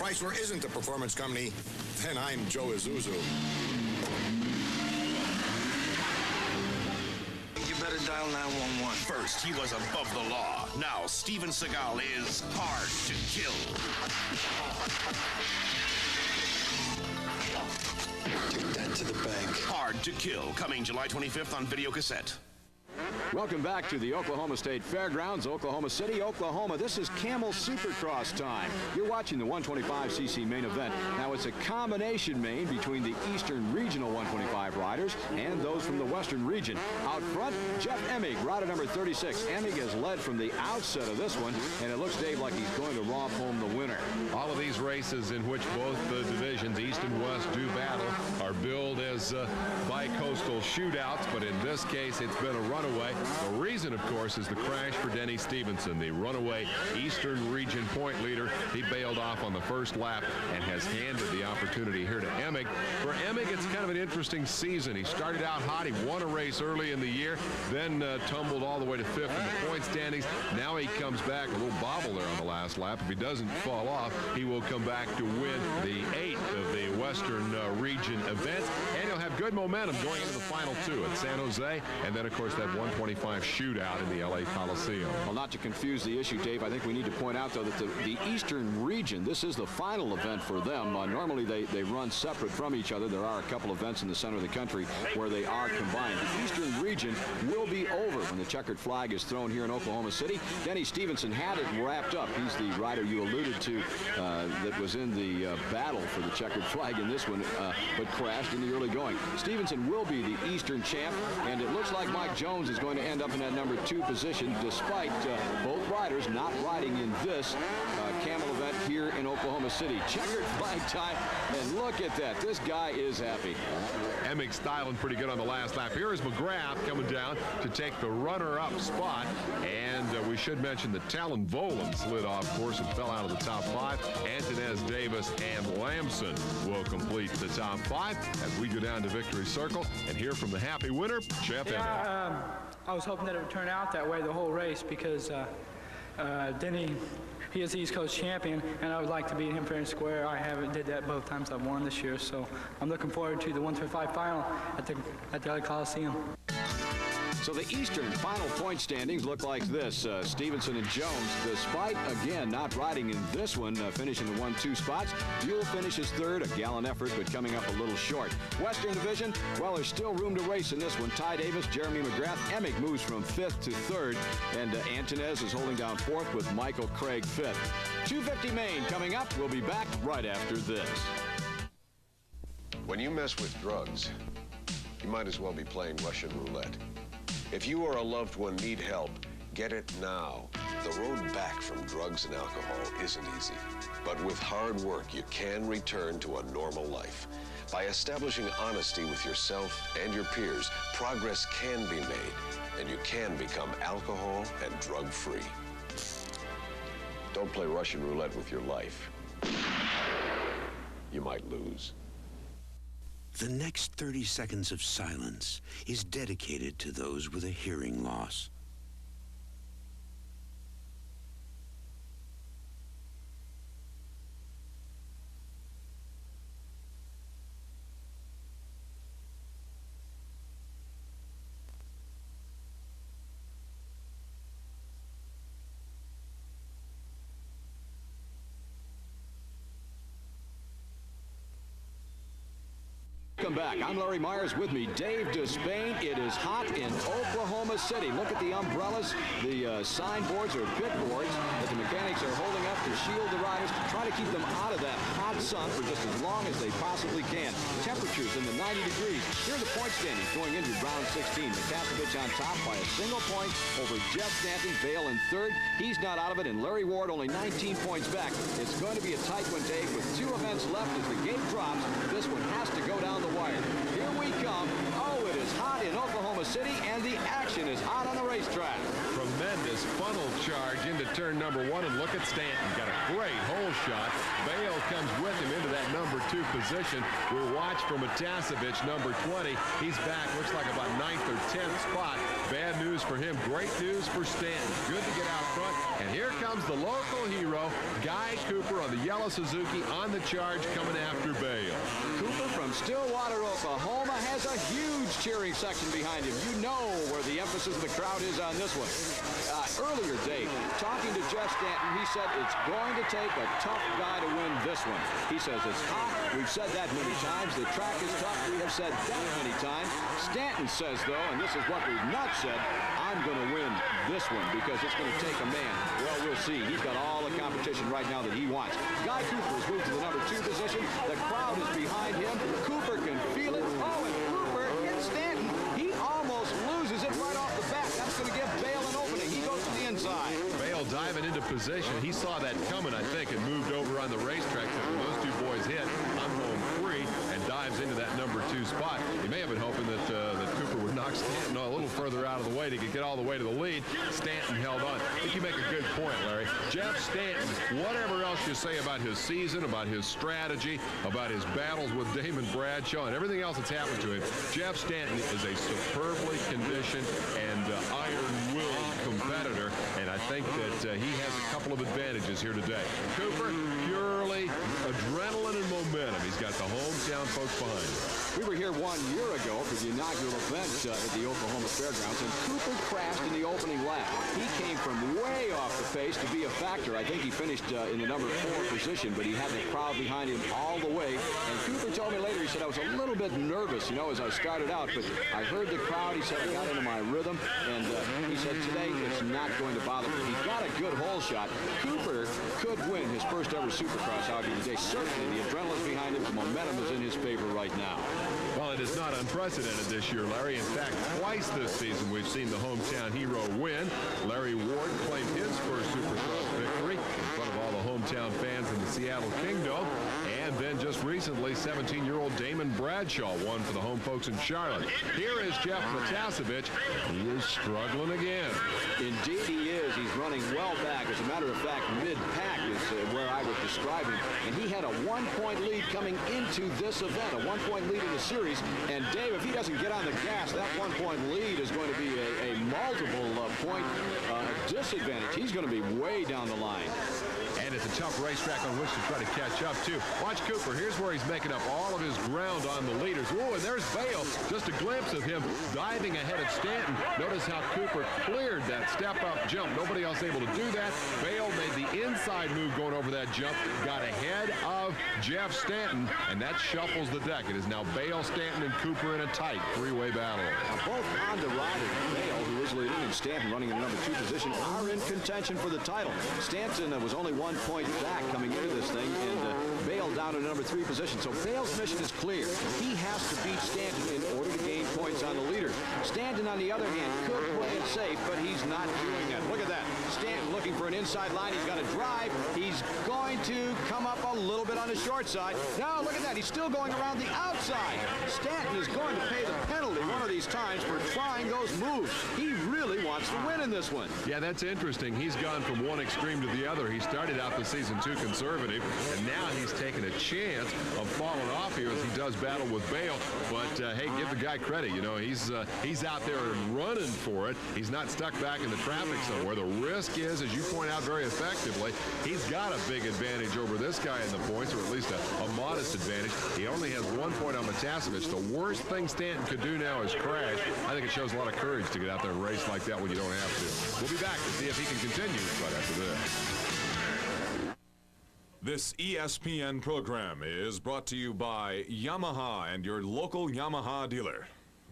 Chrysler isn't a performance company, then I'm Joe Isuzu. You better dial 911. First, he was above the law. Now, Steven Seagal is hard to kill. Take that to the bank. Hard to Kill, coming July 25th on video cassette. Welcome back to the Oklahoma State Fairgrounds, Oklahoma City, Oklahoma. This is Camel Supercross time. You're watching the 125cc main event. Now, it's a combination main between the Eastern Regional 125 riders and those from the Western region. Out front, Jeff Emig, rider number 36. Emig has led from the outset of this one, and it looks, Dave, like he's going to romp home the winner. All of these races in which both the divisions, East and West, do battle are billed as bi-coastal shootouts, but in this case, it's been a runaway. The reason, of course, is the crash for Denny Stevenson, the runaway Eastern Region point leader. He bailed off on the first lap and has handed the opportunity here to Emig. For Emig, it's kind of an interesting season. He started out hot. He won a race early in the year, then tumbled all the way to 5th in the point standings. Now he comes back, a little bobble there on the last lap. If he doesn't fall off, he will come back to win the 8th of the Western Region events, and he'll have good momentum going into the final two at San Jose, and then, of course, that 125 shootout in the LA Coliseum. Well, not to confuse the issue, Dave, I think we need to point out, though, that the Eastern Region, this is the final event for them. Normally, they run separate from each other. There are a couple events in the center of the country where they are combined. The Eastern Region will be over when the checkered flag is thrown here in Oklahoma City. Denny Stevenson had it wrapped up. He's the rider you alluded to that was in the battle for the checkered flag in this one, but crashed in the early going. Stevenson will be the Eastern champ, and it looks like Mike Jones is going to end up in that number 2 position, despite both riders not riding in this camel event here in Oklahoma City. Checkered flag time, and look at that. This guy is happy. Emig styling pretty good on the last lap. Here is McGrath coming down to take the runner-up spot, and we should mention that Talon Volan slid off course and fell out of the top 5. Antonez, Davis, and Lamson will complete the top 5 as we go down to Victory Circle and hear from the happy winner, Jeff Emig. I was hoping that it would turn out that way the whole race because Denny, he is the East Coast champion, and I would like to beat him fair and square. I haven't did that both times I've won this year, so I'm looking forward to the 125 final at the LA Coliseum. So the Eastern final point standings look like this. Stevenson and Jones, despite, again, not riding in this one, finishing the 1-2 spots. Buell finishes 3rd, a gallant effort, but coming up a little short. Western Division, well, there's still room to race in this one. Ty Davis, Jeremy McGrath. Emig moves from 5th to 3rd, and Antonez is holding down 4th with Michael Craig 5th. 250 Main coming up. We'll be back right after this. When you mess with drugs, you might as well be playing Russian roulette. If you or a loved one need help, get it now. The road back from drugs and alcohol isn't easy, but with hard work, you can return to a normal life. By establishing honesty with yourself and your peers, progress can be made, and you can become alcohol and drug-free. Don't play Russian roulette with your life. You might lose. The next 30 seconds of silence is dedicated to those with a hearing loss. Welcome back. I'm Larry Myers. With me, Dave Despain. It is hot in Oklahoma City. Look at the umbrellas. The signboards or pit boards that the mechanics are holding up to shield the riders, to try to keep them out of that hot sun for just as long as they possibly can. Temperatures in the 90 degrees. Here are the point standings going into round 16. McCasevich on top by a single point over Jeff Stanton. Vail in 3rd. He's not out of it, and Larry Ward only 19 points back. It's going to be a tight one, Dave, with 2 events left as the gate drops. This one has to go down the wire. Here we come. Oh, it is hot in Oklahoma City, and the action is hot on the racetrack. Tremendous funnel charge into turn number 1, and look at Stanton. Got a great hole shot. Bale comes with him into that number 2 position. We'll watch for Matasevich, number 20. He's back, looks like about 9th or 10th spot. Bad news for him. Great news for Stanton. Good to get out front. And here comes the local hero, Guy Cooper on the yellow Suzuki on the charge coming after Bale. Cooper from Stillwater, Oklahoma has a huge cheering section behind him. You know where the emphasis of the crowd is on this one. Earlier, Dave, talking to Jeff Stanton, he said it's going to take a tough guy to win this one. He says it's hot. We've said that many times. The track is tough. We have said that many times. Stanton says, though, and this is what we've not said, I I'm going to win this one because it's going to take a man. Well, we'll see. He's got all the competition right now that he wants. Guy Cooper has moved to the number 2 position. The crowd is behind him. Cooper can feel it. Oh, and Cooper hits Stanton. He almost loses it right off the bat. That's going to give Bale an opening. He goes to the inside. Bale diving into position. He saw that coming, I think, and moved over on the racetrack. So when those 2 boys hit, I'm home free, and dives into that number 2 spot. He may have been hoping that Cooper would knock Stanton a little further out of the way to get all the way to the lead. Stanton held on. I think you make a good point, Larry. Jeff Stanton, whatever else you say about his season, about his strategy, about his battles with Damon Bradshaw, and everything else that's happened to him, Jeff Stanton is a superbly conditioned and iron-willed competitor, and I think that he has a couple of advantages here today. Cooper, purely adrenaline and momentum. He's got the hometown folks behind him. We were here 1 year ago for the inaugural event at the Oklahoma Fairgrounds, and Cooper crashed in the opening lap. He came from way off the pace to be a factor. I think he finished in the number 4 position, but he had the crowd behind him all the way. And Cooper told me later, he said, I was a little bit nervous, you know, as I started out, but I heard the crowd. He said, I got into my rhythm, and he said, today it's not going to bother me. He's got a good hole shot. Cooper could win his first ever Supercross out here today. Certainly, the adrenaline's behind him. The momentum is in his favor right now. Well, it is not unprecedented this year, Larry. In fact, twice this season we've seen the hometown hero win. Larry Ward claimed his first Supercross victory in front of all the hometown fans in the Seattle Kingdom. And then just recently, 17-year-old Damon Bradshaw won for the home folks in Charlotte. Here is Jeff Matasevich. He is struggling again. Indeed he is. He's running well back. As a matter of fact, mid-pack is where I would describe him. And he had a 1-point lead coming into this event, a 1-point lead in the series. And Dave, if he doesn't get on the gas, that 1-point lead is going to be a multiple point disadvantage. He's going to be way down the line. And it's a tough racetrack on which to try to catch up, too. Watch Cooper. Here's where he's making up all of his ground on the leaders. Oh, and there's Bale. Just a glimpse of him diving ahead of Stanton. Notice how Cooper cleared that step-up jump. Nobody else able to do that. Bale made the inside move going over that jump. Got ahead of Jeff Stanton, and that shuffles the deck. It is now Bale, Stanton, and Cooper in a tight 3-way battle. Now, both on the ride and Bale, who is leading, and Stanton running in the number 2 position, are in contention for the title. Stanton was only 1 point back coming into this thing, and Bale down in number 3 position. So Bale's mission is clear. He has to beat Stanton in order to gain points on the leader. Stanton, on the other hand, could play it safe, but he's not doing that. Look at that. Stanton looking for an inside line. He's got to drive. He's going to come up a little bit on the short side. No, look at that. He's still going around the outside. Stanton is going to pay the penalty one of these times for trying those moves. He really wants to win in this one. Yeah, that's interesting. He's gone from one extreme to the other. He started out the season too conservative, and now he's taking a chance of falling off here as he does battle with Bale. But hey, give the guy credit. You know, he's out there and running for it. He's not stuck back in the traffic somewhere. The risk is, as you point out very effectively, he's got a big advantage over this guy in the points, or at least a modest advantage. He only has 1 point on Matasevich. The worst thing Stanton could do now is crash. I think it shows a lot of courage to get out there and race like that when you don't have to. We'll be back to see if he can continue right after this. This ESPN program is brought to you by Yamaha and your local Yamaha dealer.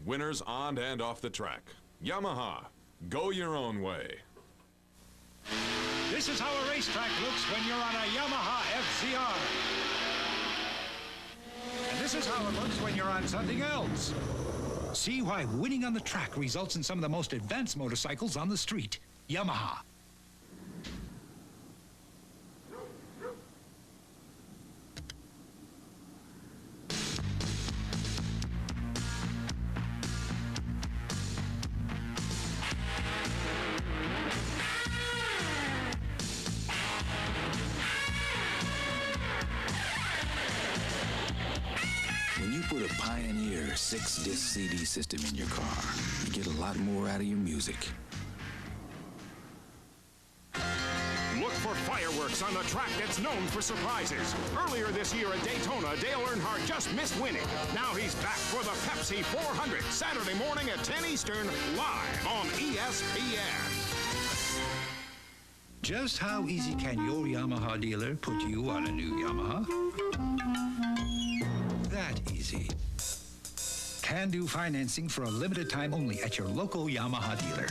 Winners on and off the track. Yamaha, go your own way. This is how a racetrack looks when you're on a Yamaha FZR. And this is how it looks when you're on something else. See why winning on the track results in some of the most advanced motorcycles on the street. Yamaha. When you put a Pioneer 6-disc CD system in your car, you get a lot more out of your music. Look for fireworks on the track that's known for surprises. Earlier this year at Daytona, Dale Earnhardt just missed winning. Now he's back for the Pepsi 400, Saturday morning at 10 Eastern, live on ESPN. Just how easy can your Yamaha dealer put you on a new Yamaha? That easy. can-do financing for a limited time only at your local Yamaha dealer.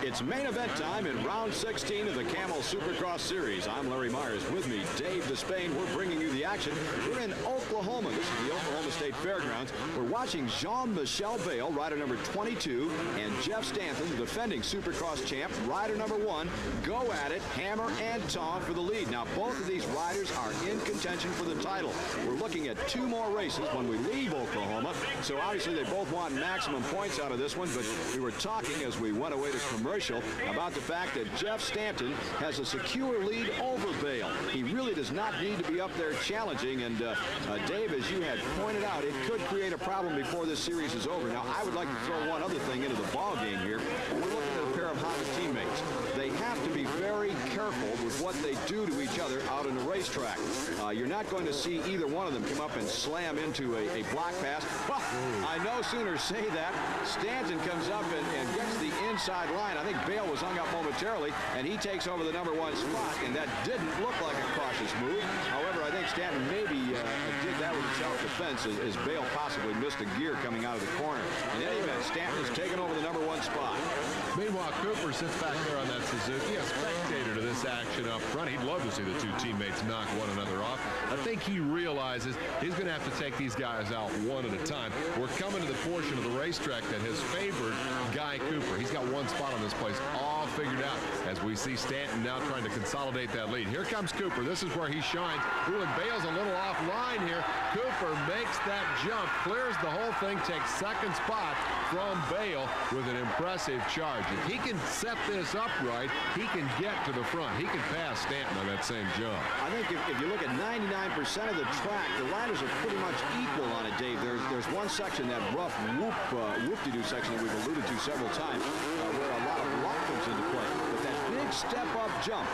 It's main event time in round 16 of the Camel Supercross Series. I'm Larry Myers. With me, Dave Despain. We're bringing you the action. We're in Oklahoma. This is the Oklahoma State Fairgrounds. We're watching Jean-Michel Bayle, rider number 22, and Jeff Stanton, the defending Supercross champ, rider number 1, go at it, hammer and taunt for the lead. Now, both of these riders are in contention for the title. We're looking at 2 more races when we leave Oklahoma, so obviously they both want maximum points out of this one, but we were talking as we went away to commercial about the fact that Jeff Stanton has a secure lead over Bayle. He really does not need to be up there challenging, and Dave, as you had pointed out, it could create a problem before this series is over. Now, I would like to throw one other thing into the ball game here. We're looking at a pair of Honda teammates. They have to be very careful with what they do to each other out on the racetrack. You're not going to see either one of them come up and slam into a block pass. Well, I no sooner say that, Stanton comes up and gets the inside line. I think Bayle was hung up momentarily, and he takes over the number 1 spot, and that didn't look like a cautious move. However, I think Stanton maybe did that with self-defense as Bayle possibly missed a gear coming out of the corner. In any event, Stanton has taken over the number 1 spot. Meanwhile, Cooper sits back there on that Suzuki, a spectator to this action up front. He'd love to see the 2 teammates knock one another off. I think he realizes he's going to have to take these guys out one at a time. We're coming to the portion of the racetrack that has favored Guy Cooper. He's got 1 spot on this place all figured out as we see Stanton now trying to consolidate that lead. Here comes Cooper. This is where he shines. Ooh, and Bale's a little offline here. Cooper makes that jump, clears the whole thing, takes 2nd spot from Bayle with an impressive charge. If he can set this up right, he can get to the front. He can pass Stanton on that same jump. I think if you look at 99% of the track, the riders are pretty much equal on it, Dave. There's one section, that rough whoop-de-doo section that we've alluded to several times, where a lot of luck comes into play. But that big step-up jump,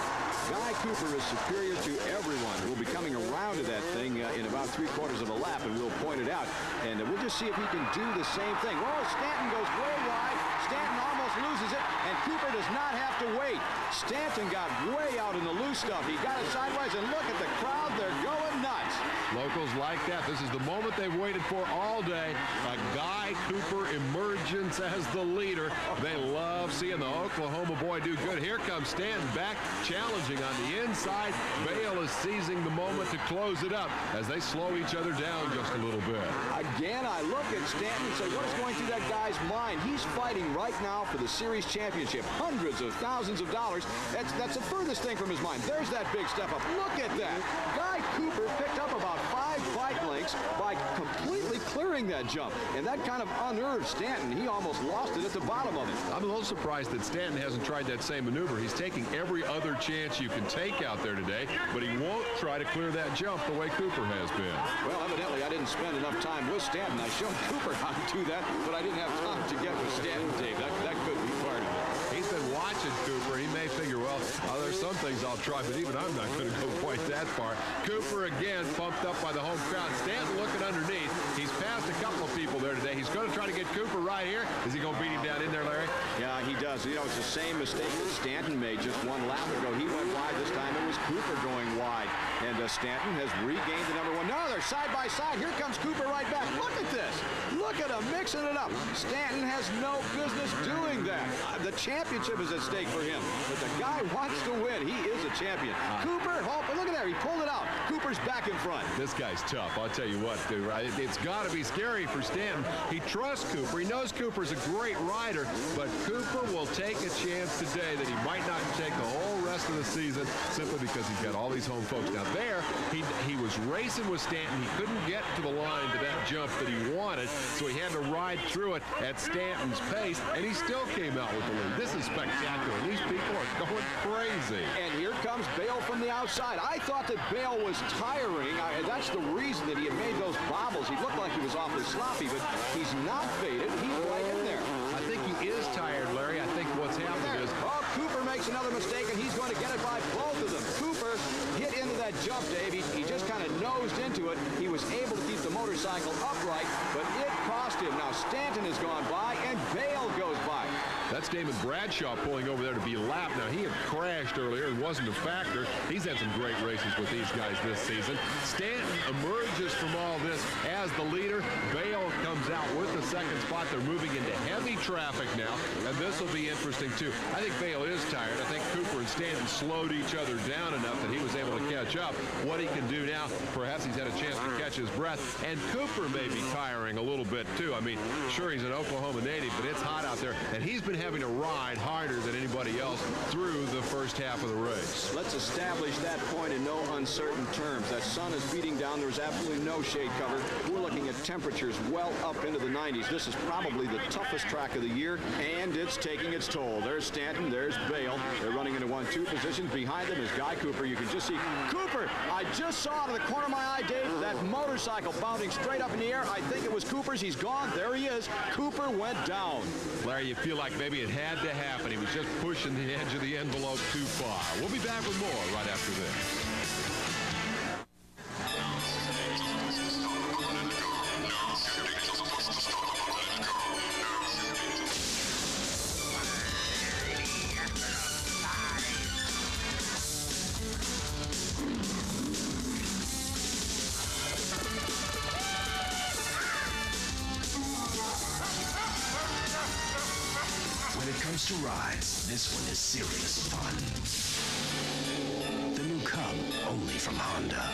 Guy Cooper is superior to everyone. We'll be coming around to that thing in about 3/4 of a lap, and we'll point it out. And we'll just see if he can do the same thing. Oh, Stanton goes way wide. Stanton almost loses it, and Cooper does not have to wait. Stanton got way out in the loose stuff. He got it sideways, and look at the crowd. They're going nuts. Locals like that. This is the moment they've waited for all day. A Guy Cooper emergence as the leader. They love seeing the Oklahoma boy do good. Here comes Stanton back, challenging on the inside. Bayle is seizing the moment to close it up as they slow each other down just a little bit. Again, I look at Stanton and say, what is going through that guy's mind? He's fighting right now for the series championship. Hundreds of thousands of dollars. That's the furthest thing from his mind. There's that big step up. Look at that. Guy Cooper picked up about 5 bike lengths by completely clearing that jump. And that kind of unnerved Stanton. He almost lost it at the bottom of it. I'm a little surprised that Stanton hasn't tried that same maneuver. He's taking every other chance you can take out there today, but he won't try to clear that jump the way Cooper has been. Well, evidently I didn't spend enough time with Stanton. I showed Cooper how to do that, but I didn't have time to get with Stanton, Dave. That could be part of it. He's been watching Cooper. He may figure, well, there's some things I'll try, but even I'm not going to go quite that far. Cooper again pumped up by the home crowd. Stanton looking underneath. He's passed a couple of people there today. He's going to try to get Cooper right here. Is he going to beat him down in there, Larry? Yeah, he does. You know, it's the same mistake that Stanton made just 1 lap ago. He went wide. This time it was Cooper going wide. And Stanton has regained the number 1. No, they're side by side. Here comes Cooper right back. Look at this. Look at him mixing it up. Stanton has no business doing that. The championship is at stake for him. But the guy wants to win. He is a champion. Cooper, look at there. He pulled it out. Cooper's back in front. This guy's tough. I'll tell you what, dude. It's got to be scary for Stanton. He trusts Cooper. He knows Cooper's a great rider, but Cooper will take a chance today that he might not take the whole rest of the season simply because he's got all these home folks. Now there, he was racing with Stanton. He couldn't get to the line to that jump that he wanted, so he had to ride through it at Stanton's pace, and he still came out with the lead. This is spectacular. These people are going crazy. And here comes Bayle from the outside. I thought that Bayle was tiring. That's the reason that he had made those bobbles. He looked like he was awfully sloppy, but he's not faded. He's right in there. I think he is tired, Larry. I think what's happened is... Oh, Cooper makes another mistake, and he's going to get it by both of them. Cooper hit into that jump, Dave. He just kind of nosed into it. He was able to keep the motorcycle upright, but it cost him. Now Stanton has gone by, and Bayle goes by. That that's Damon Bradshaw pulling over there to be lapped. Now, he had crashed earlier and wasn't a factor. He's had some great races with these guys this season. Stanton emerges from all this as the leader. Bale comes out with the second spot. They're moving into heavy traffic now, and this will be interesting, too. I think Bale is tired. I think Cooper and Stanton slowed each other down enough that he was able to catch up. What he can do now, perhaps he's had a chance to catch his breath, and Cooper may be tiring a little bit, too. I mean, sure, he's an Oklahoma native, but it's hot out there, and he's been having to ride harder than anybody else through the first half of the race. Let's establish that point in no uncertain terms. That sun is beating down. There's absolutely no shade cover. We're looking at temperatures well up into the 90s. This is probably the toughest track of the year, and it's taking its toll. There's Stanton. There's Bale. They're running into 1-2 positions. Behind them is Guy Cooper. You can just see Cooper. I just saw out of the corner of my eye, Dave, that motorcycle bounding straight up in the air. I think it was Cooper's. He's gone. There he is. Cooper went down. Larry, you feel like maybe it had to happen. He was just pushing the edge of the envelope too far. We'll be back with more right after this. When it comes to rides, this one is serious fun. The new Cub, only from Honda.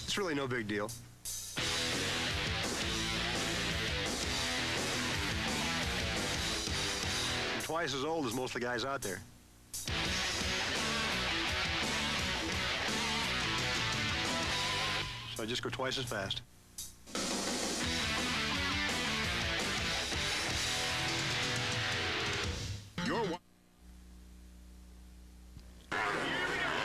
It's really no big deal. I'm twice as old as most of the guys out there. So I just go twice as fast.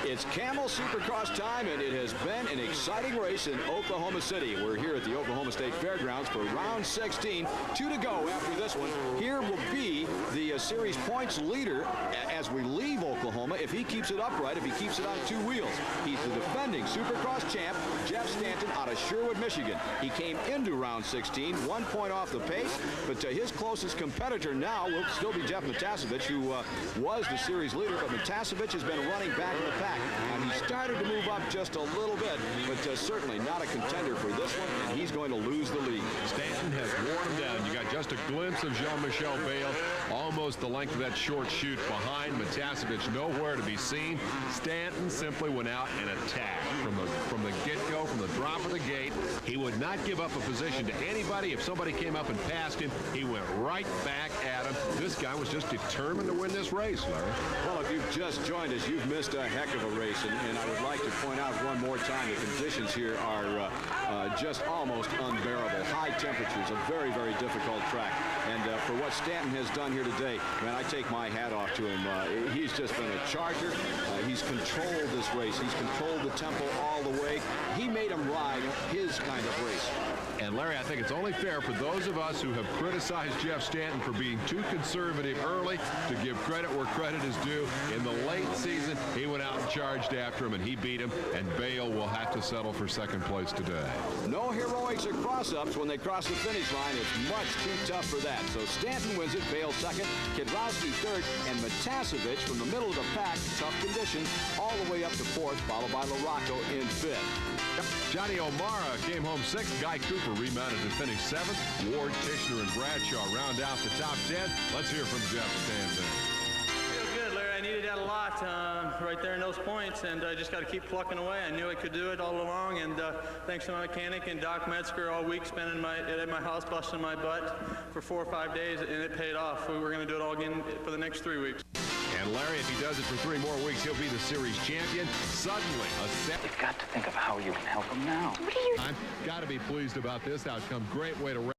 It's Camel Supercross time, and it has been an exciting race in Oklahoma City. We're here at the Oklahoma State Fairgrounds for round 16. 2 to go after this one. Here will be the series points leader as we leave Oklahoma if he keeps it upright, if he keeps it on 2 wheels. He's the defending Supercross champ, Jeff Stanton, out of Sherwood, Michigan. He came into round 16, 1 point off the pace, but his closest competitor now will still be Jeff Matasevich, who was the series leader, but Matasevich has been running back in the pack. And he started to move up just a little bit, but certainly not a contender for this one, and he's going to lose the lead. Stanton has worn him down. You got just a glimpse of Jean-Michel Bale, almost the length of that short chute behind. Matasevich nowhere to be seen. Stanton simply went out and attacked from the get-go, from the drop of the gate. He would not give up a position to anybody. If somebody came up and passed him, he went right back at him. This guy was just determined to win this race, Larry. Well, if you've just joined us, you've missed a heck of a race, and I would like to point out one more time the conditions here are just almost unbearable. High temperatures, a very, very difficult track. And for what Stanton has done here today, man, I take my hat off to him. He's just been a charger. He's controlled this race. He's controlled the tempo all the way. He made him ride his kind of race. And Larry, I think it's only fair for those of us who have criticized Jeff Stanton for being too conservative early to give credit where credit is due. In the late season, he went out and charged after him, and he beat him, and Bale will have to settle for second place today. No heroics or cross-ups when they cross the finish line. It's much too tough for that. So Stanton wins it, Bale second, Kedrowski third, and Matasevich from the middle of the pack, tough conditions, all the way up to fourth, followed by LaRocco in fifth. Johnny O'Mara came home sixth. Guy Cooper rebounded to finish seventh. Ward, Tishner, and Bradshaw round out the top 10. Let's hear from Jeff Stanton. Feels good, Larry. I needed that a lot right there in those points, and I just got to keep plucking away. I knew I could do it all along, and thanks to my mechanic and Doc Metzger all week spending at my house busting my butt for 4 or 5 days, and it paid off. We're going to do it all again for the next 3 weeks. And Larry, if he does it for 3 more weeks, he'll be the series champion. Suddenly, You've got to think of how you can help him now. I've got to be pleased about this outcome. Great way to